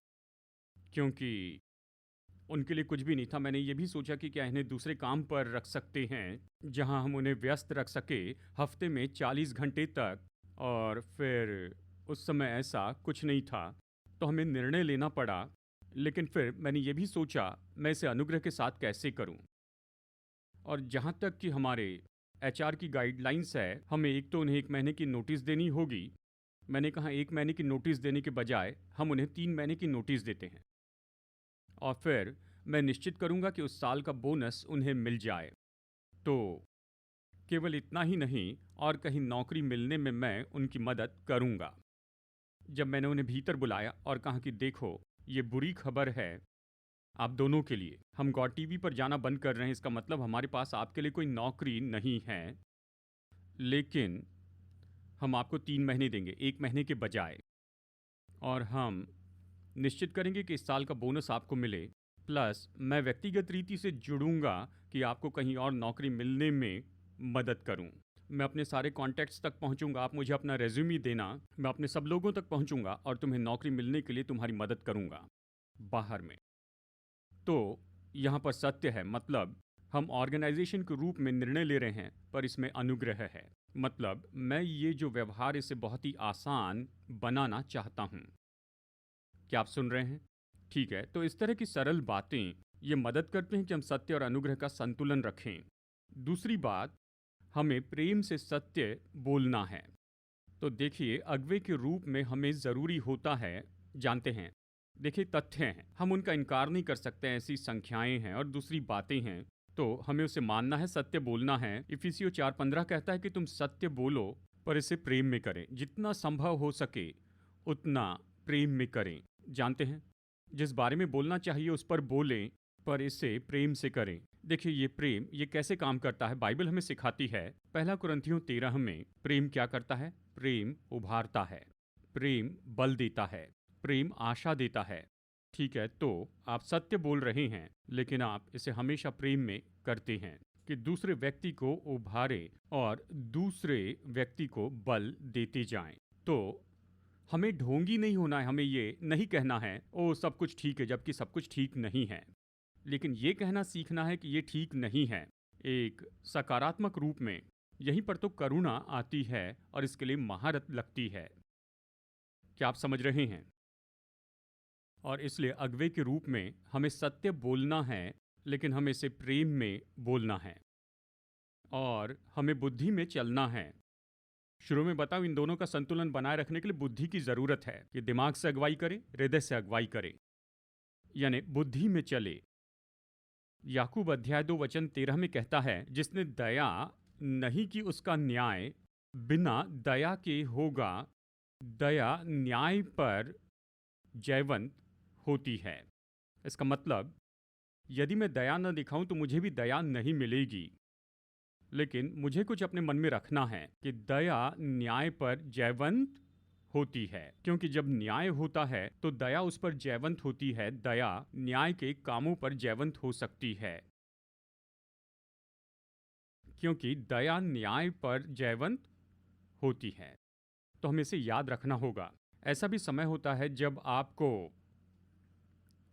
क्योंकि उनके लिए कुछ भी नहीं था। मैंने ये भी सोचा कि क्या इन्हें दूसरे काम पर रख सकते हैं जहां हम उन्हें व्यस्त रख सके हफ्ते में 40 घंटे तक, और फिर उस समय ऐसा कुछ नहीं था। तो हमें निर्णय लेना पड़ा। लेकिन फिर मैंने ये भी सोचा मैं इसे अनुग्रह के साथ कैसे करूं। और जहां तक कि हमारे एचआर की गाइडलाइंस है, हमें एक तो उन्हें 1 महीने की नोटिस देनी होगी। मैंने कहा 1 महीने की नोटिस देने के बजाय हम उन्हें 3 महीने की नोटिस देते हैं, और फिर मैं निश्चित करूंगा कि उस साल का बोनस उन्हें मिल जाए। तो केवल इतना ही नहीं, और कहीं नौकरी मिलने में मैं उनकी मदद करूंगा। जब मैंने उन्हें भीतर बुलाया और कहा कि देखो, ये बुरी खबर है आप दोनों के लिए। हम गॉड टीवी पर जाना बंद कर रहे हैं, इसका मतलब हमारे पास आपके लिए कोई नौकरी नहीं है, लेकिन हम आपको 3 महीने देंगे 1 महीने के बजाय, और हम निश्चित करेंगे कि इस साल का बोनस आपको मिले। प्लस मैं व्यक्तिगत रीति से जुड़ूंगा कि आपको कहीं और नौकरी मिलने में मदद करूं। मैं अपने सारे कॉन्टैक्ट्स तक पहुंचूंगा, आप मुझे अपना रेज्यूमे देना, मैं अपने सब लोगों तक पहुंचूंगा और तुम्हें नौकरी मिलने के लिए तुम्हारी मदद करूंगा बाहर में। तो यहाँ पर सत्य है, मतलब हम ऑर्गेनाइजेशन के रूप में निर्णय ले रहे हैं, पर इसमें अनुग्रह है। मतलब मैं ये जो व्यवहार इसे बहुत ही आसान बनाना चाहता हूँ। क्या आप सुन रहे हैं? ठीक है, तो इस तरह की सरल बातें ये मदद करते हैं कि हम सत्य और अनुग्रह का संतुलन रखें। दूसरी बात, हमें प्रेम से सत्य बोलना है। तो देखिए, अगवे के रूप में हमें ज़रूरी होता है, जानते हैं, देखिए तथ्य हैं, हम उनका इनकार नहीं कर सकते, ऐसी संख्याएं हैं और दूसरी बातें हैं, तो हमें उसे मानना है, सत्य बोलना है। इफिसियों 4:15 कहता है कि तुम सत्य बोलो, पर इसे प्रेम में करें। जितना संभव हो सके उतना प्रेम में करें। जानते हैं, जिस बारे में बोलना चाहिए उस पर बोलें, पर इसे प्रेम से करें। देखिए, ये प्रेम ये कैसे काम करता है, बाइबल हमें सिखाती है। 1 कुरिन्थियों 13 में प्रेम क्या करता है? प्रेम उभारता है, प्रेम बल देता है, प्रेम आशा देता है। ठीक है, तो आप सत्य बोल रहे हैं, लेकिन आप इसे हमेशा प्रेम में करते हैं कि दूसरे व्यक्ति को उभारे और दूसरे व्यक्ति को बल देते जाएं। तो हमें ढोंगी नहीं होना है, हमें ये नहीं कहना है ओ सब कुछ ठीक है, जबकि सब कुछ ठीक नहीं है। लेकिन ये कहना सीखना है कि ये ठीक नहीं है, एक सकारात्मक रूप में। यहीं पर तो करुणा आती है और इसके लिए महारत लगती है। क्या आप समझ रहे हैं? और इसलिए अगवे के रूप में हमें सत्य बोलना है, लेकिन हमें इसे प्रेम में बोलना है और हमें बुद्धि में चलना है। शुरू में बताओ, इन दोनों का संतुलन बनाए रखने के लिए बुद्धि की जरूरत है कि दिमाग से अगुवाई करे, हृदय से अगुवाई करे, यानी बुद्धि में चले। याकूब अध्याय 2:13 में कहता है, जिसने दया नहीं की उसका न्याय बिना दया के होगा। दया न्याय पर जयवंत होती है। इसका मतलब, यदि मैं दया न दिखाऊं तो मुझे भी दया नहीं मिलेगी, लेकिन मुझे कुछ अपने मन में रखना है कि दया न्याय पर जयवंत होती है, क्योंकि जब न्याय होता है तो दया उस पर जयवंत होती है। दया न्याय के कामों पर जयवंत हो सकती है, क्योंकि दया न्याय पर जयवंत होती है। तो हमें इसे याद रखना होगा। ऐसा भी समय होता है जब आपको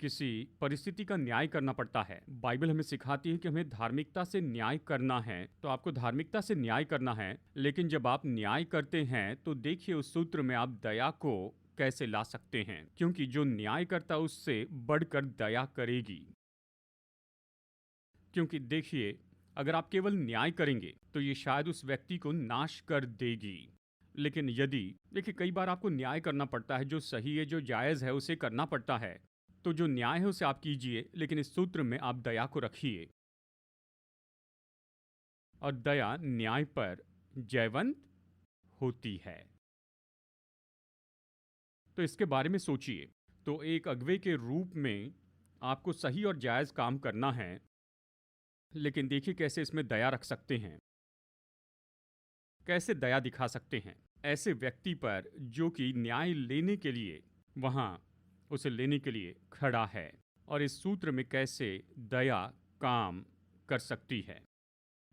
किसी परिस्थिति का न्याय करना पड़ता है। बाइबल हमें सिखाती है कि हमें धार्मिकता से न्याय करना है, तो आपको धार्मिकता से न्याय करना है। लेकिन जब आप न्याय करते हैं तो देखिए उस सूत्र में आप दया को कैसे ला सकते हैं, क्योंकि जो न्याय करता उससे बढ़कर दया करेगी। क्योंकि देखिए, अगर आप केवल न्याय करेंगे तो ये शायद उस व्यक्ति को नाश कर देगी। लेकिन यदि देखिए, कई बार आपको न्याय करना पड़ता है, जो सही है जो जायज़ है उसे करना पड़ता है, तो जो न्याय है उसे आप कीजिए, लेकिन इस सूत्र में आप दया को रखिए। और दया न्याय पर जयवंत होती है। तो इसके बारे में सोचिए। तो एक अगवे के रूप में आपको सही और जायज़ काम करना है, लेकिन देखिए कैसे इसमें दया रख सकते हैं, कैसे दया दिखा सकते हैं ऐसे व्यक्ति पर जो कि न्याय लेने के लिए वहाँ उसे लेने के लिए खड़ा है। और इस सूत्र में कैसे दया काम कर सकती है।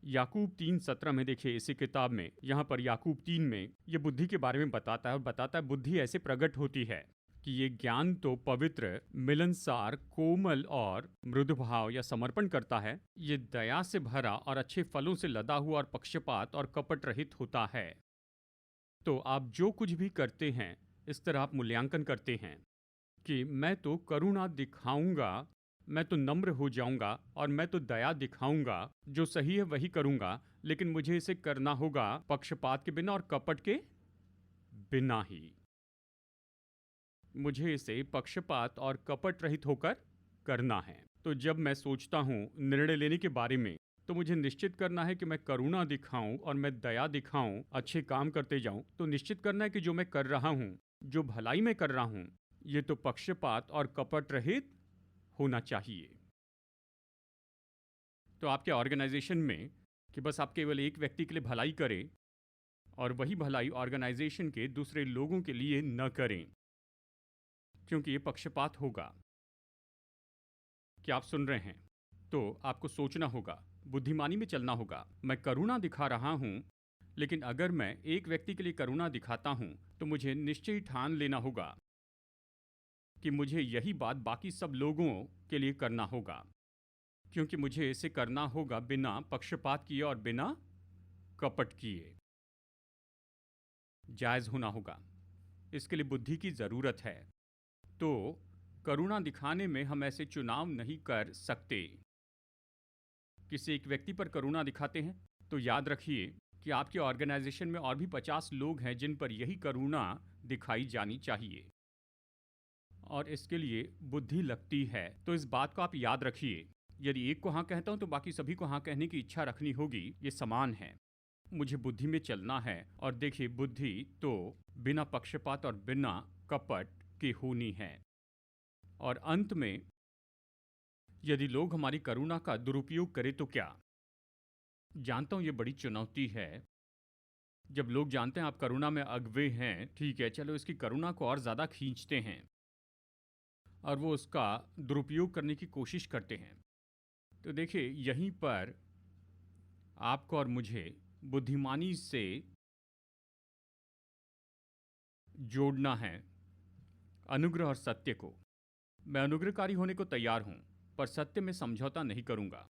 याकूब 3:17 में देखिए, इसी किताब में यहाँ पर याकूब 3 में ये बुद्धि के बारे में बताता है, और बताता है बुद्धि ऐसे प्रकट होती है कि ये ज्ञान तो पवित्र, मिलनसार, कोमल और मृदु भाव या समर्पण करता है। ये दया से भरा और अच्छे फलों से लदा हुआ और पक्षपात और कपट रहित होता है। तो आप जो कुछ भी करते हैं, इस तरह आप मूल्यांकन करते हैं कि मैं तो करुणा दिखाऊंगा, मैं तो नम्र हो जाऊंगा और मैं तो दया दिखाऊंगा, जो सही है वही करूंगा, लेकिन मुझे इसे करना होगा पक्षपात के बिना और कपट के बिना ही। मुझे इसे पक्षपात और कपट रहित होकर करना है। तो जब मैं सोचता हूँ निर्णय लेने के बारे में, तो मुझे निश्चित करना है कि मैं करुणा दिखाऊं और मैं दया दिखाऊं, अच्छे काम करते जाऊं। तो निश्चित करना है कि जो मैं कर रहा हूँ, जो भलाई मैं कर रहा हूँ, ये तो पक्षपात और कपट रहित होना चाहिए। तो आपके ऑर्गेनाइजेशन में कि बस आप केवल एक व्यक्ति के लिए भलाई करें और वही भलाई ऑर्गेनाइजेशन के दूसरे लोगों के लिए न करें, क्योंकि ये पक्षपात होगा। क्या आप सुन रहे हैं? तो आपको सोचना होगा, बुद्धिमानी में चलना होगा। मैं करुणा दिखा रहा हूं, लेकिन अगर मैं एक व्यक्ति के लिए करुणा दिखाता हूं, तो मुझे निश्चय ही ठान लेना होगा कि मुझे यही बात बाकी सब लोगों के लिए करना होगा, क्योंकि मुझे इसे करना होगा बिना पक्षपात किए और बिना कपट किए। जायज होना होगा, इसके लिए बुद्धि की जरूरत है। तो करुणा दिखाने में हम ऐसे चुनाव नहीं कर सकते। किसी एक व्यक्ति पर करुणा दिखाते हैं तो याद रखिए कि आपके ऑर्गेनाइजेशन में और भी 50 लोग हैं जिन पर यही करुणा दिखाई जानी चाहिए, और इसके लिए बुद्धि लगती है। तो इस बात को आप याद रखिए। यदि एक को हाँ कहता हूं तो बाकी सभी को हाँ कहने की इच्छा रखनी होगी, ये समान है। मुझे बुद्धि में चलना है, और देखिए बुद्धि तो बिना पक्षपात और बिना कपट के होनी है। और अंत में यदि लोग हमारी करुणा का दुरुपयोग करें तो क्या? जानता हूं ये बड़ी चुनौती है। जब लोग जानते हैं आप करुणा में अगवे हैं, ठीक है चलो इसकी करुणा को और ज्यादा खींचते हैं और वो उसका दुरुपयोग करने की कोशिश करते हैं। तो देखिए यहीं पर आपको और मुझे बुद्धिमानी से जोड़ना है अनुग्रह और सत्य को। मैं अनुग्रहकारी होने को तैयार हूं, पर सत्य में समझौता नहीं करूंगा।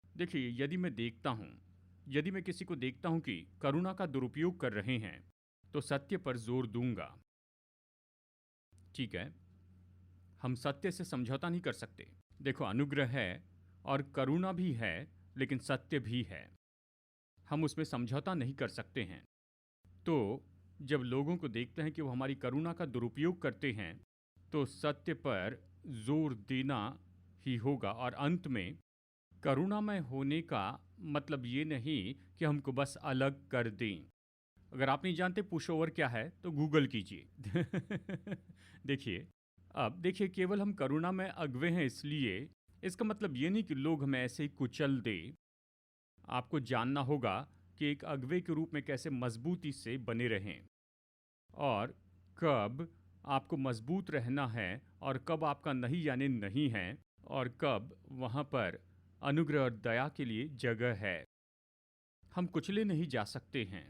देखिए यदि मैं किसी को देखता हूं कि करुणा का दुरुपयोग कर रहे हैं, तो सत्य पर जोर दूंगा। ठीक है, हम सत्य से समझौता नहीं कर सकते। देखो अनुग्रह है और करुणा भी है, लेकिन सत्य भी है, हम उसमें समझौता नहीं कर सकते हैं। तो जब लोगों को देखते हैं कि वो हमारी करुणा का दुरुपयोग करते हैं, तो सत्य पर जोर देना ही होगा। और अंत में करुणामय होने का मतलब ये नहीं कि हमको बस अलग कर दें। अगर आप नहीं जानते पुश ओवर क्या है तो गूगल कीजिए। देखिए केवल हम करुणा में अगवे हैं इसलिए इसका मतलब ये नहीं कि लोग हमें ऐसे ही कुचल दे। आपको जानना होगा कि एक अगवे के रूप में कैसे मजबूती से बने रहें, और कब आपको मजबूत रहना है और कब आपका नहीं यानी नहीं है, और कब वहाँ पर अनुग्रह और दया के लिए जगह है। हम कुचले नहीं जा सकते हैं।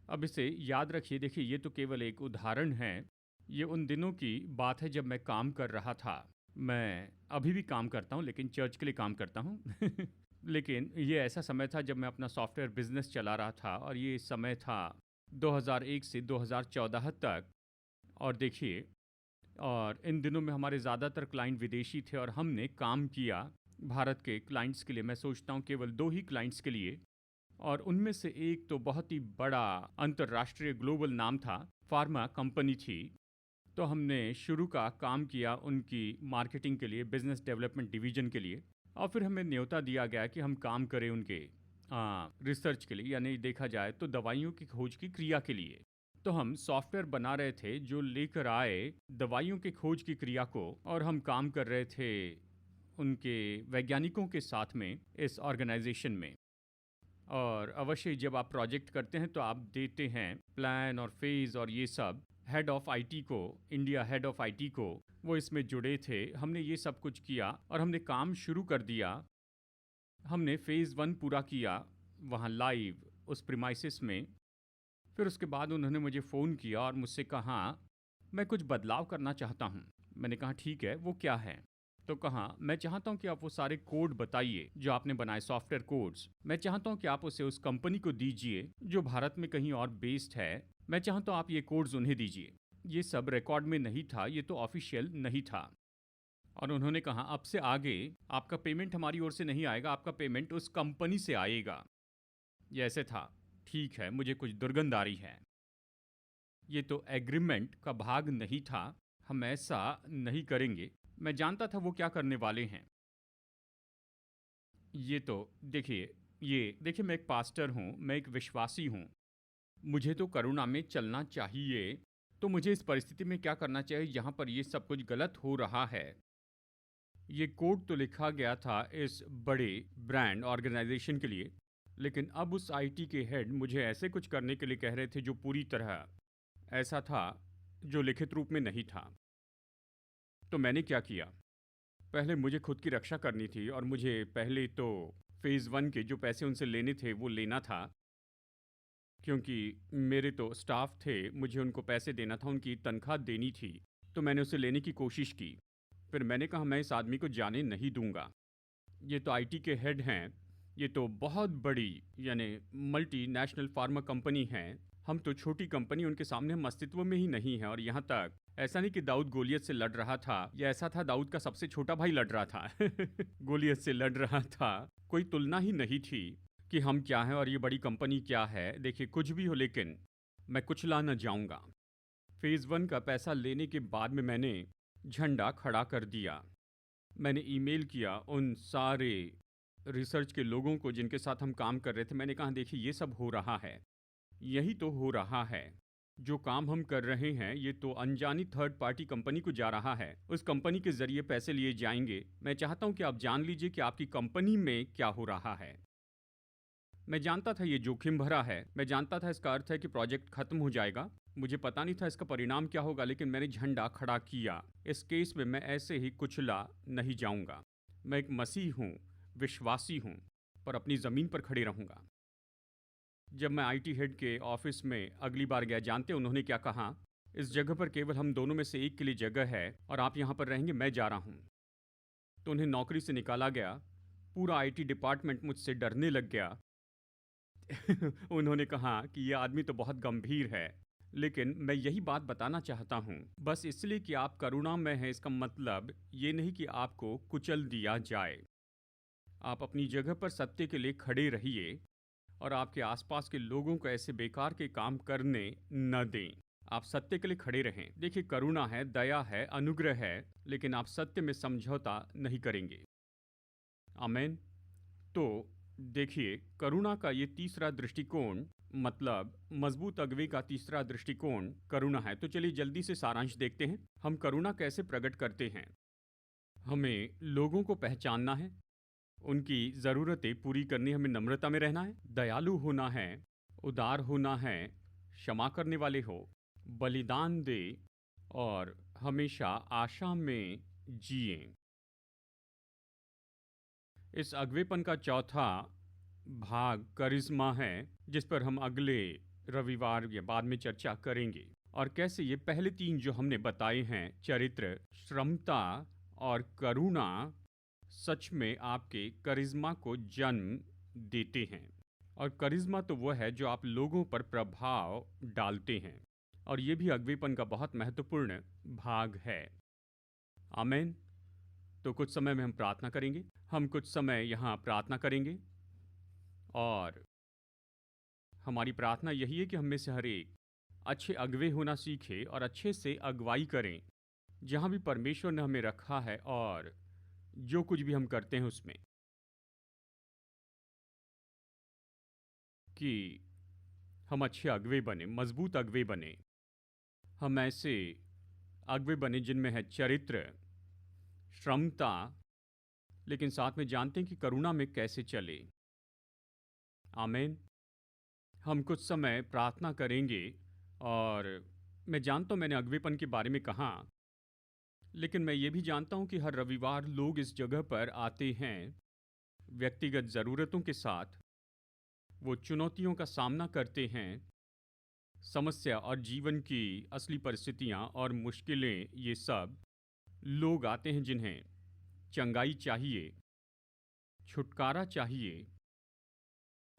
अब इसे याद रखिए। देखिए ये तो केवल एक उदाहरण है। ये उन दिनों की बात है जब मैं काम कर रहा था। मैं अभी भी काम करता हूँ, लेकिन चर्च के लिए काम करता हूँ। लेकिन ये ऐसा समय था जब मैं अपना सॉफ्टवेयर बिजनेस चला रहा था, और ये समय था 2001 से 2014 तक। और देखिए, और इन दिनों में हमारे ज़्यादातर क्लाइंट विदेशी थे, और हमने काम किया भारत के क्लाइंट्स के लिए। मैं सोचता हूँ केवल 2 ही क्लाइंट्स के लिए, और उनमें से एक तो बहुत ही बड़ा अंतर्राष्ट्रीय ग्लोबल नाम था, फार्मा कंपनी थी। तो हमने शुरू का काम किया उनकी मार्केटिंग के लिए, बिजनेस डेवलपमेंट डिवीजन के लिए, और फिर हमें न्योता दिया गया कि हम काम करें उनके रिसर्च के लिए, यानी देखा जाए तो दवाइयों की खोज की क्रिया के लिए। तो हम सॉफ्टवेयर बना रहे थे जो लेकर आए दवाइयों की खोज की क्रिया को, और हम काम कर रहे थे उनके वैज्ञानिकों के साथ में इस ऑर्गेनाइजेशन में। और अवश्य जब आप प्रोजेक्ट करते हैं तो आप देते हैं प्लान और फेज और ये सब। हेड ऑफ आईटी को, इंडिया हेड ऑफ आईटी को, वो इसमें जुड़े थे। हमने ये सब कुछ किया और हमने काम शुरू कर दिया। हमने फेज़ 1 पूरा किया वहाँ लाइव उस प्रीमाइसिस में। फिर उसके बाद उन्होंने मुझे फ़ोन किया और मुझसे कहा मैं कुछ बदलाव करना चाहता हूँ। मैंने कहा ठीक है, वो क्या है? तो कहा मैं चाहता हूँ कि आप वो सारे कोड बताइए जो आपने बनाए, सॉफ्टवेयर कोड्स। मैं चाहता हूँ कि आप उसे उस कंपनी को दीजिए जो भारत में कहीं और बेस्ड है। मैं चाहता हूँ आप ये कोड्स उन्हें दीजिए। ये सब रिकॉर्ड में नहीं था, ये तो ऑफिशियल नहीं था। और उन्होंने कहा अब से आगे आपका पेमेंट हमारी ओर से नहीं आएगा, आपका पेमेंट उस कंपनी से आएगा। ये ऐसे था, ठीक है मुझे कुछ दुर्गंध आ रही है, ये तो एग्रीमेंट का भाग नहीं था, हम ऐसा नहीं करेंगे। मैं जानता था वो क्या करने वाले हैं। ये तो देखिए मैं एक पास्टर हूँ, मैं एक विश्वासी हूँ। मुझे तो करुणा में चलना चाहिए। तो मुझे इस परिस्थिति में क्या करना चाहिए जहाँ पर ये सब कुछ गलत हो रहा है? ये कोड तो लिखा गया था इस बड़े ब्रांड ऑर्गेनाइजेशन के लिए, लेकिन अब उस आईटी के हेड मुझे ऐसे कुछ करने के लिए कह रहे थे जो पूरी तरह ऐसा था जो लिखित रूप में नहीं था। तो मैंने क्या किया? पहले मुझे खुद की रक्षा करनी थी और मुझे पहले तो फेज़ 1 के जो पैसे उनसे लेने थे वो लेना था, क्योंकि मेरे तो स्टाफ थे, मुझे उनको पैसे देना था, उनकी तनख्वाह देनी थी। तो मैंने उसे लेने की कोशिश की। फिर मैंने कहा मैं इस आदमी को जाने नहीं दूंगा। ये तो आईटी के हेड हैं, ये तो बहुत बड़ी यानी मल्टीनेशनल फार्मा कंपनी है। हम तो छोटी कंपनी, उनके सामने हम अस्तित्व में ही नहीं है। और यहाँ तक ऐसा नहीं कि दाऊद गोलियत से लड़ रहा था, या ऐसा था दाऊद का सबसे छोटा भाई लड़ रहा था गोलियत से लड़ रहा था। कोई तुलना ही नहीं थी कि हम क्या हैं और ये बड़ी कंपनी क्या है। देखिए कुछ भी हो, लेकिन मैं कुचला न जाऊंगा। फेज़ 1 का पैसा लेने के बाद में मैंने झंडा खड़ा कर दिया। मैंने ईमेल किया उन सारे रिसर्च के लोगों को जिनके साथ हम काम कर रहे थे। मैंने कहा देखिए ये सब हो रहा है, यही तो हो रहा है। जो काम हम कर रहे हैं ये तो अनजानी थर्ड पार्टी कंपनी को जा रहा है, उस कंपनी के जरिए पैसे लिए जाएंगे। मैं चाहता हूं कि आप जान लीजिए कि आपकी कंपनी में क्या हो रहा है। मैं जानता था ये जोखिम भरा है, मैं जानता था इसका अर्थ है कि प्रोजेक्ट खत्म हो जाएगा। मुझे पता नहीं था इसका परिणाम क्या होगा, लेकिन मैंने झंडा खड़ा किया। इस केस में मैं ऐसे ही कुचला नहीं जाऊंगा। मैं एक मसीह हूँ, विश्वासी हूँ, पर अपनी ज़मीन पर खड़े रहूंगा। जब मैं आईटी हेड के ऑफिस में अगली बार गया, जानते उन्होंने क्या कहा? इस जगह पर केवल हम दोनों में से एक के लिए जगह है और आप यहाँ पर रहेंगे, मैं जा रहा हूँ। तो उन्हें नौकरी से निकाला गया। पूरा आईटी डिपार्टमेंट मुझसे डरने लग गया। उन्होंने कहा कि ये आदमी तो बहुत गंभीर है, लेकिन मैं यही बात बताना चाहता हूँ, बस इसलिए कि आप करुणा में हैं इसका मतलब ये नहीं कि आपको कुचल दिया जाए। आप अपनी जगह पर सत्य के लिए खड़े रहिए और आपके आसपास के लोगों को ऐसे बेकार के काम करने न दें। आप सत्य के लिए खड़े रहें। देखिए करुणा है, दया है, अनुग्रह है, लेकिन आप सत्य में समझौता नहीं करेंगे। आमेन। तो देखिए करुणा का ये तीसरा दृष्टिकोण, मतलब मजबूत अगुवे का तीसरा दृष्टिकोण करुणा है। तो चलिए जल्दी से सारांश देखते हैं। हम करुणा कैसे प्रकट करते हैं? हमें लोगों को पहचानना है, उनकी ज़रूरतें पूरी करनी, हमें नम्रता में रहना है, दयालु होना है, उदार होना है, क्षमा करने वाले हो, बलिदान दे और हमेशा आशा में जिए। इस अगवेपन का चौथा भाग करिश्मा है, जिस पर हम अगले रविवार या बाद में चर्चा करेंगे। और कैसे ये पहले तीन जो हमने बताए हैं, चरित्र, श्रमता और करुणा, सच में आपके करिश्मा को जन्म देते हैं। और करिश्मा तो वह है जो आप लोगों पर प्रभाव डालते हैं, और ये भी अगवेपन का बहुत महत्वपूर्ण भाग है। आमेन। तो कुछ समय में हम प्रार्थना करेंगे। हम कुछ समय यहाँ प्रार्थना करेंगे, और हमारी प्रार्थना यही है कि हम में से हर एक अच्छे अगवे होना सीखे और अच्छे से अगुवाई करें जहाँ भी परमेश्वर ने हमें रखा है, और जो कुछ भी हम करते हैं उसमें कि हम अच्छे अगवे बने, मजबूत अगवे बने। हम ऐसे अगवे बने जिनमें है चरित्र, श्रमता, लेकिन साथ में जानते हैं कि करुणा में कैसे चले। आमेन। हम कुछ समय प्रार्थना करेंगे, और मैं जानता हूँ मैंने अगवेपन के बारे में कहा, लेकिन मैं ये भी जानता हूँ कि हर रविवार लोग इस जगह पर आते हैं व्यक्तिगत ज़रूरतों के साथ। वो चुनौतियों का सामना करते हैं, समस्या और जीवन की असली परिस्थितियाँ और मुश्किलें, ये सब लोग आते हैं जिन्हें चंगाई चाहिए, छुटकारा चाहिए,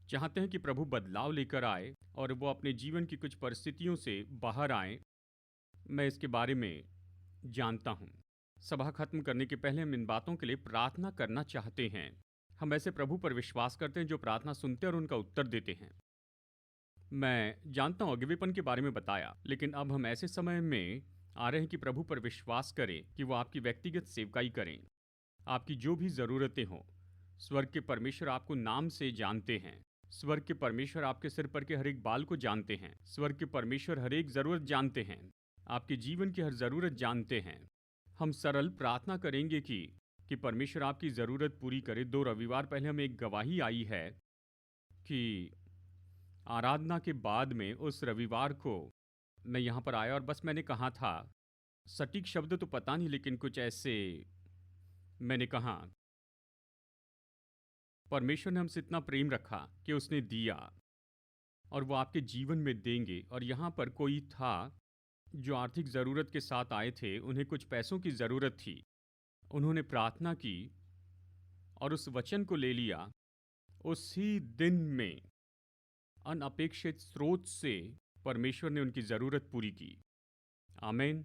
चाहते हैं कि प्रभु बदलाव लेकर आए और वो अपने जीवन की कुछ परिस्थितियों से बाहर आए। मैं इसके बारे में जानता हूँ। सभा खत्म करने के पहले हम इन बातों के लिए प्रार्थना करना चाहते हैं। हम ऐसे प्रभु पर विश्वास करते हैं जो प्रार्थना सुनते हैं और उनका उत्तर देते हैं। मैं जानता हूँ अगवेपन के बारे में बताया, लेकिन अब हम ऐसे समय में आ रहे हैं कि प्रभु पर विश्वास करें कि वो आपकी व्यक्तिगत सेवकाई करें। आपकी जो भी ज़रूरतें हों, स्वर्ग के परमेश्वर आपको नाम से जानते हैं। स्वर्ग के परमेश्वर आपके सिर पर के हर एक बाल को जानते हैं। स्वर्ग के परमेश्वर हर एक ज़रूरत जानते हैं। आपके जीवन की हर ज़रूरत जानते हैं। हम सरल प्रार्थना करेंगे कि परमेश्वर आपकी ज़रूरत पूरी करे। 2 रविवार पहले हमें एक गवाही आई है कि आराधना के बाद में उस रविवार को मैं यहाँ पर आया और बस मैंने कहा था, सटीक शब्द तो पता नहीं, लेकिन कुछ ऐसे मैंने कहा, परमेश्वर ने हमसे इतना प्रेम रखा कि उसने दिया और वो आपके जीवन में देंगे। और यहाँ पर कोई था जो आर्थिक ज़रूरत के साथ आए थे, उन्हें कुछ पैसों की ज़रूरत थी। उन्होंने प्रार्थना की और उस वचन को ले लिया। उसी दिन में अनअपेक्षित स्रोत से परमेश्वर ने उनकी ज़रूरत पूरी की। आमीन।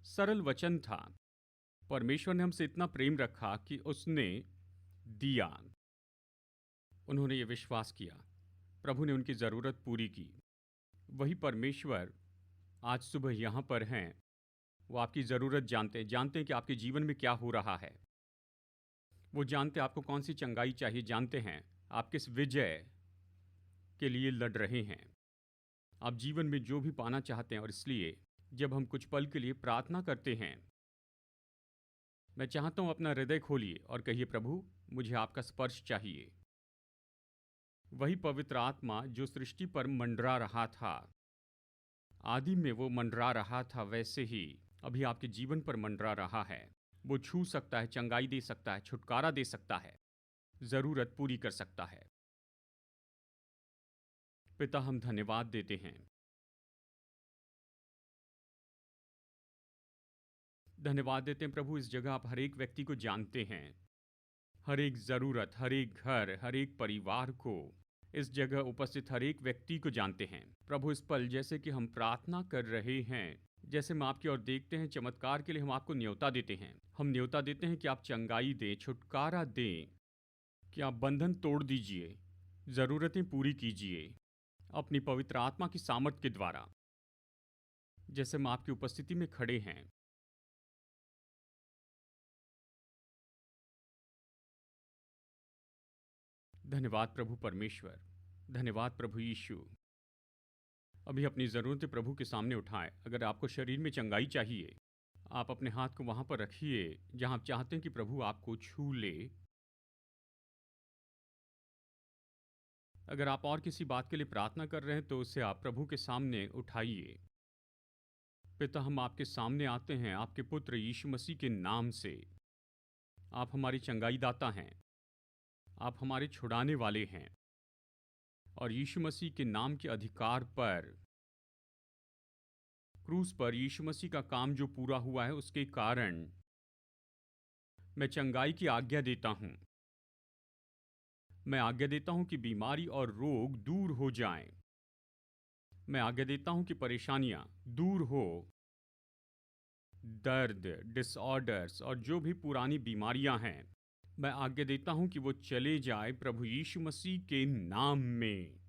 सरल वचन था। परमेश्वर ने हमसे इतना प्रेम रखा कि उसने दिया। उन्होंने ये विश्वास किया, प्रभु ने उनकी ज़रूरत पूरी की। वही परमेश्वर आज सुबह यहाँ पर हैं। वो आपकी ज़रूरत जानते हैं कि आपके जीवन में क्या हो रहा है। वो जानते हैं आपको कौन सी चंगाई चाहिए, जानते हैं आप किस विजय के लिए लड़ रहे हैं, आप जीवन में जो भी पाना चाहते हैं। और इसलिए जब हम कुछ पल के लिए प्रार्थना करते हैं, मैं चाहता हूँ अपना हृदय खोलिए और कहिए, प्रभु मुझे आपका स्पर्श चाहिए। वही पवित्र आत्मा जो सृष्टि पर मंडरा रहा था, आदि में वो मंडरा रहा था, वैसे ही अभी आपके जीवन पर मंडरा रहा है। वो छू सकता है, चंगाई दे सकता है, छुटकारा दे सकता है, ज़रूरत पूरी कर सकता है। पिता, हम धन्यवाद देते हैं, धन्यवाद देते हैं प्रभु। इस जगह आप हर एक व्यक्ति को जानते हैं, हर एक ज़रूरत, हर एक घर, हर एक परिवार को, इस जगह उपस्थित हर एक व्यक्ति को जानते हैं प्रभु। इस पल जैसे कि हम प्रार्थना कर रहे हैं, जैसे हम आपकी ओर देखते हैं, चमत्कार के लिए हम आपको न्योता देते हैं। हम न्योता देते हैं कि आप चंगाई दें, छुटकारा दें, कि आप बंधन तोड़ दीजिए, ज़रूरतें पूरी कीजिए अपनी पवित्र आत्मा की सामर्थ के द्वारा। जैसे हम आपकी उपस्थिति में खड़े हैं, धन्यवाद प्रभु परमेश्वर, धन्यवाद प्रभु यीशु। अभी अपनी ज़रूरतें प्रभु के सामने उठाएं। अगर आपको शरीर में चंगाई चाहिए, आप अपने हाथ को वहाँ पर रखिए जहाँ आप चाहते हैं कि प्रभु आपको छू ले। अगर आप और किसी बात के लिए प्रार्थना कर रहे हैं तो उसे आप प्रभु के सामने उठाइए। पिता, हम आपके सामने आते हैं आपके पुत्र यीशु मसीह के नाम से। आप हमारी चंगाई दाता हैं, आप हमारे छुड़ाने वाले हैं। और यीशु मसीह के नाम के अधिकार पर, क्रूस पर यीशु मसीह का काम जो पूरा हुआ है, उसके कारण मैं चंगाई की आज्ञा देता हूँ। मैं आज्ञा देता हूँ कि बीमारी और रोग दूर हो जाएं। मैं आज्ञा देता हूँ कि परेशानियां दूर हो, दर्द, डिसऑर्डर्स और जो भी पुरानी बीमारियां हैं, मैं आज्ञा देता हूँ कि वो चले जाए प्रभु यीशु मसीह के नाम में।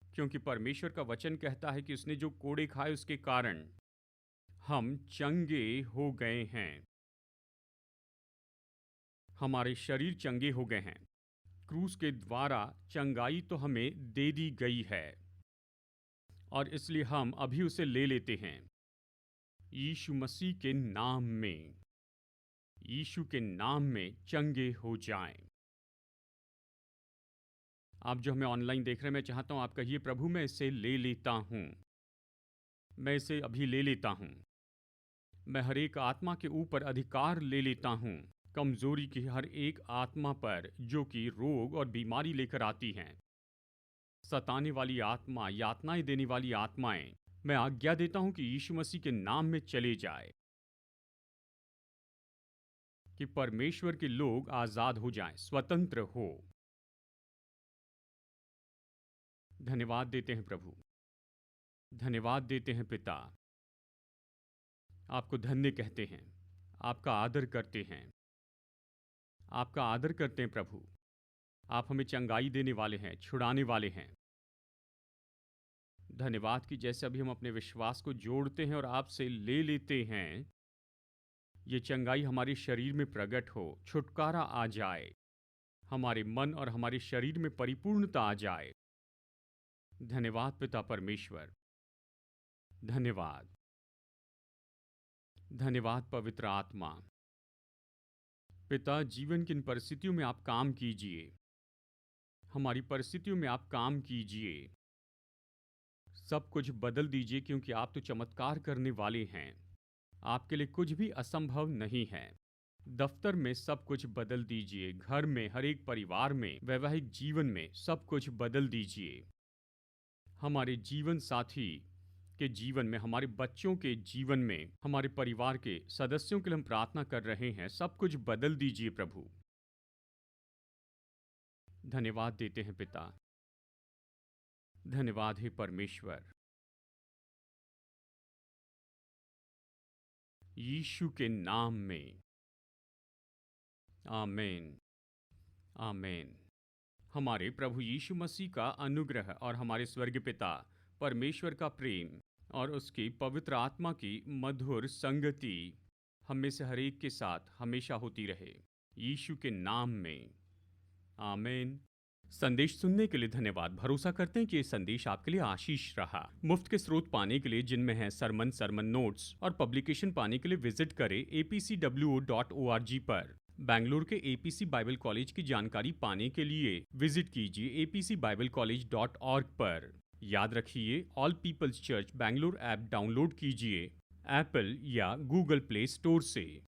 क्योंकि परमेश्वर का वचन कहता है कि उसने जो कोड़े खाए उसके कारण हम चंगे हो गए हैं। हमारे शरीर चंगे हो गए हैं। क्रूस के द्वारा चंगाई तो हमें दे दी गई है और इसलिए हम अभी उसे ले लेते हैं यीशु मसीह के नाम में। यीशु के नाम में चंगे हो जाएं। आप जो हमें ऑनलाइन देख रहे हैं, मैं चाहता हूं आप कहिए, प्रभु मैं इसे ले लेता हूं, मैं इसे अभी ले लेता हूं। मैं हर एक आत्मा के ऊपर अधिकार ले लेता हूं, कमजोरी की हर एक आत्मा पर जो कि रोग और बीमारी लेकर आती हैं, सताने वाली आत्मा, यातनाएं देने वाली आत्माएं, मैं आज्ञा देता हूं कि यीशु मसीह के नाम में चले जाए, कि परमेश्वर के लोग आजाद हो जाएं, स्वतंत्र हो। धन्यवाद देते हैं प्रभु, धन्यवाद देते हैं पिता। आपको धन्य कहते हैं, आपका आदर करते हैं, आपका आदर करते हैं प्रभु। आप हमें चंगाई देने वाले हैं, छुड़ाने वाले हैं। धन्यवाद कि जैसे अभी हम अपने विश्वास को जोड़ते हैं और आपसे ले लेते हैं, ये चंगाई हमारे शरीर में प्रकट हो, छुटकारा आ जाए, हमारे मन और हमारे शरीर में परिपूर्णता आ जाए। धन्यवाद पिता परमेश्वर, धन्यवाद, धन्यवाद पवित्र आत्मा। पिता, जीवन की इन परिस्थितियों में आप काम कीजिए, हमारी परिस्थितियों में आप काम कीजिए, सब कुछ बदल दीजिए, क्योंकि आप तो चमत्कार करने वाले हैं। आपके लिए कुछ भी असंभव नहीं है। दफ्तर में सब कुछ बदल दीजिए, घर में, हर एक परिवार में, वैवाहिक जीवन में सब कुछ बदल दीजिए। हमारे जीवन साथी के जीवन में, हमारे बच्चों के जीवन में, हमारे परिवार के सदस्यों के लिए हम प्रार्थना कर रहे हैं, सब कुछ बदल दीजिए प्रभु। धन्यवाद देते हैं पिता, धन्यवाद हे परमेश्वर। यीशु के नाम में आमीन, आमीन। हमारे प्रभु यीशु मसीह का अनुग्रह और हमारे स्वर्गीय पिता परमेश्वर का प्रेम और उसकी पवित्र आत्मा की मधुर संगति हम में से हर एक के साथ हमेशा होती रहे, यीशु के नाम में आमीन। संदेश सुनने के लिए धन्यवाद। भरोसा करते हैं कि ये संदेश आपके लिए आशीष रहा। मुफ्त के स्रोत पाने के लिए, जिनमें हैं सरमन नोट्स और पब्लिकेशन, पाने के लिए विजिट करें apcwo.org पर। बेंगलुरु के एपीसी बाइबल कॉलेज की जानकारी पाने के लिए विजिट कीजिए apcbiblecollege.org पर। याद रखिए, All Peoples Church Bengaluru app download कीजिए एप्पल या गूगल प्ले स्टोर से।